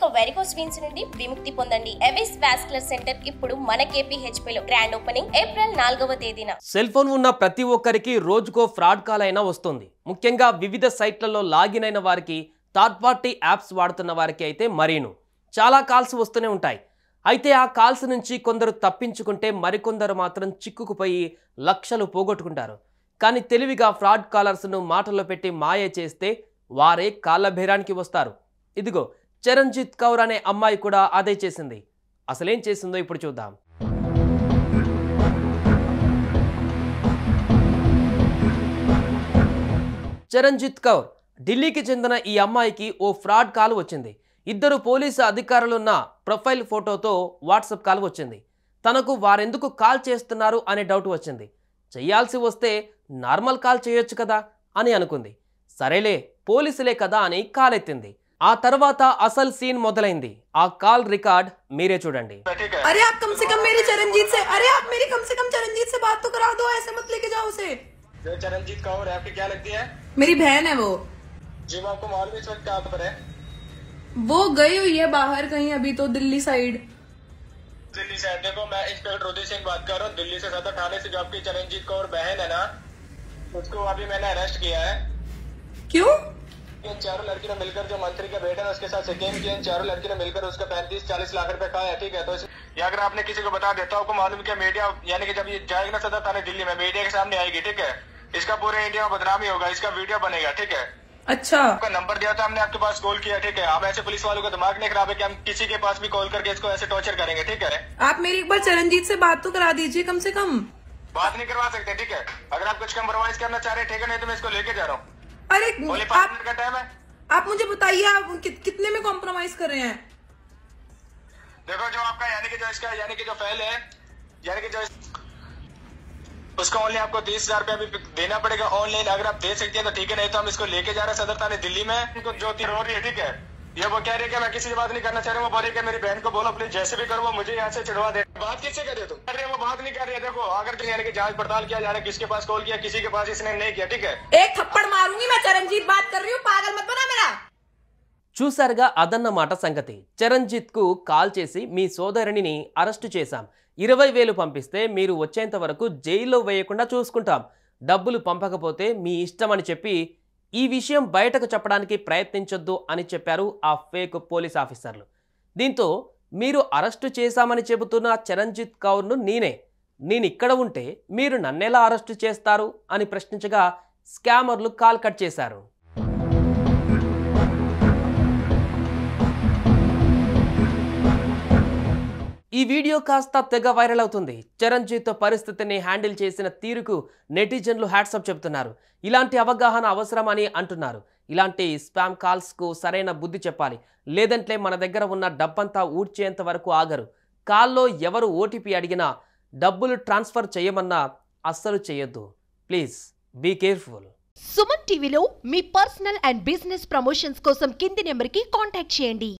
ఇక varicose veins నుండి విముక్తి పొందండి. ఎవిస్ వాస్కులర్ సెంటర్ ఇప్పుడు మన KPHP లో గ్రాండ్ ఓపెనింగ్ ఏప్రిల్ 4వ తేదీన. సెల్ ఫోన్ ఉన్న ప్రతి ఒక్కరికి రోజుకో ఫ్రాడ్ కాల్ అయినా వస్తుంది. ముఖ్యంగా వివిధ సైట్లలో లాగిన్ అయిన వారికి, థర్డ్ పార్టీ యాప్స్ వాడుతున్న వారికి అయితే మరీను చాలా కాల్స్ వస్తూనే ఉంటాయి. అయితే ఆ కాల్స్ నుంచి కొందరు తప్పించుకుంటే మరికొందరు మాత్రం చిక్కుకుపోయి లక్షలు పోగొట్టుకుంటారు. కానీ తెలివిగా ఫ్రాడ్ కాలర్స్ను మాటల్లో పెట్టి మాయ చేస్తే వారే కాళ్ళ బేరానికి వస్తారు. ఇదిగో చరణ్జీత్ కౌర్ అనే అమ్మాయి కూడా అదే చేసింది. అసలేం చేసిందో ఇప్పుడు చూద్దాం. చరణ్జీత్ కౌర్ ఢిల్లీకి చెందిన ఈ అమ్మాయికి ఓ ఫ్రాడ్ కాల్ వచ్చింది. ఇద్దరు పోలీసు అధికారులున్న ప్రొఫైల్ ఫోటోతో వాట్సాప్ కాల్ వచ్చింది. తనకు వారెందుకు కాల్ చేస్తున్నారు అనే డౌట్ వచ్చింది. చెయ్యాల్సి వస్తే నార్మల్ కాల్ చేయొచ్చు కదా అని అనుకుంది. సరేలే పోలీసులే కదా అని కాల్ ఎత్తింది. ఆ తర్వాత అసలు సీన్ మొదలైంది. ఆ కాల్ రికార్డ్ మీరే చూడండి. अरे आप कम से कम मेरे चरणजीत से, अरे आप मेरी कम से कम चरणजीत से बात तो करा दो, ऐसे मत लेके जाओ उसे। जो चरणजीत कौर है आपकी क्या लगती है? मेरी बहन है वो। जी मैं आपको मालूम इस वक्त कहाँ पर है? वो गई हुई है बाहर कहीं, अभी तो दिल्ली साइड। दिल्ली से देखो, मैं इंस्पेक्टर उदय सिंह बात कर रहा हूँ दिल्ली से सदर थाने से। जो आपकी चरणजीत कौर बहन है ना, उसको अभी मैंने अरेस्ट किया है। क्यों? इन चारों लड़की ने मिलकर, जो मंत्री का बेटा है उसके साथ स्कैम किया। इन चारों लड़की ने मिलकर उसका 35-40 लाख रुपए खाया, ठीक है। तो ये अगर आपने किसी को बता देता, आपको मालूम क्या मीडिया, यानी कि जब ये जाएगा ना सदर थाने दिल्ली में, मीडिया के सामने आएगी, ठीक है। इसका पूरे इंडिया में बदनामी होगा, इसका वीडियो बनेगा, ठीक है। अच्छा, आपका नंबर दिया था हमने, आपके पास कॉल किया, ठीक है। आप ऐसे पुलिस वालों का दिमाग नहीं खराब है कि हम किसी के पास भी कॉल करके इसको ऐसे टॉर्चर करेंगे, ठीक है। आप मेरी एक बार चरणजीत से बात तो करा दीजिए कम से कम। बात नहीं करवा सकते, ठीक है। अगर आप कुछ कम्प्रोमाइज करना चाह रहे हैं, ठीक है, नहीं तो मैं इसको लेके जा रहा हूँ। अरे बोले 5 मिनट का टाइम है। आप मुझे बताइए, आप कितने में कॉम्प्रोमाइज कर रहे हैं? देखो जो आपका, यानी कि जो इसका, यानी कि जो फाइल है, यानी कि जो उसका ऑनलाइन आपको 30,000 रुपया अभी देना पड़ेगा ऑनलाइन। अगर आप दे सकते हैं तो ठीक है, नहीं तो हम इसको लेके जा रहे हैं सदर थाने दिल्ली में। इनको जो रो रही है, ठीक है, ये वो कह रही है कि मैं किसी से बात नहीं करना चाह रही हूँ। वो बोल रही है कि मेरी बहन को बोलो प्लीज, जैसे भी करो वो मुझे यहाँ से चिढ़वा दे। बात किससे कर रहे हो तुम? कर रहे हो, वो बात नहीं कर रही है। देखो अगर यानी कि जांच पड़ताल किया जा रहा है, किसके पास कॉल किया, किसी के पास इसने नहीं किया, ठीक है। एक थप्पड़ मारूंगी मैं, चरणजीत बात कर रही हूँ, पागल मत बना मेरा। చూసారుగా అదన్నమాట సంగతి. చరణ్జీత్కు కాల్ చేసి మీ సోదరుడిని అరెస్టు చేశాం, 20,000 పంపిస్తే మీరు వచ్చేంత వరకు జైల్లో వేయకుండా చూసుకుంటాం, డబ్బులు పంపకపోతే మీ ఇష్టం అని చెప్పి ఈ విషయం బయటకు చెప్పడానికి ప్రయత్నించొద్దు అని చెప్పారు ఆ ఫేక్ పోలీస్ ఆఫీసర్లు. దీంతో మీరు అరెస్టు చేశామని చెబుతున్న చరణ్జీత్ కౌర్ను నేను ఇక్కడ ఉంటే మీరు నన్నెలా అరెస్టు చేస్తారు అని ప్రశ్నించగా స్కామర్లు కాల్ కట్ చేశారు. ఈ వీడియో కాస్త తెగ వైరల్ అవుతుంది. చరణ్జీత్ పరిస్థితిని హ్యాండిల్ చేసిన తీరుకు నెటిజన్లు హ్యాట్సప్ చెబుతున్నారు. ఇలాంటి అవగాహన అవసరమని అంటున్నారు. ఇలాంటి స్పామ్ కాల్స్కు సరైన బుద్ధి చెప్పాలి, లేదంటే మన దగ్గర ఉన్న డబ్బంతా ఊడ్చేంత వరకు ఆగరు. కాల్లో ఎవరు ఓటీపీ అడిగినా, డబ్బులు ట్రాన్స్ఫర్ చేయమన్నా అస్సలు చేయొద్దు. Please be careful. సుమన్ టీవీలో మీ పర్సనల్ అండ్ బిజినెస్ ప్రమోషన్స్ కోసం కింది నెంబర్కి కాంటాక్ట్ చేయండి.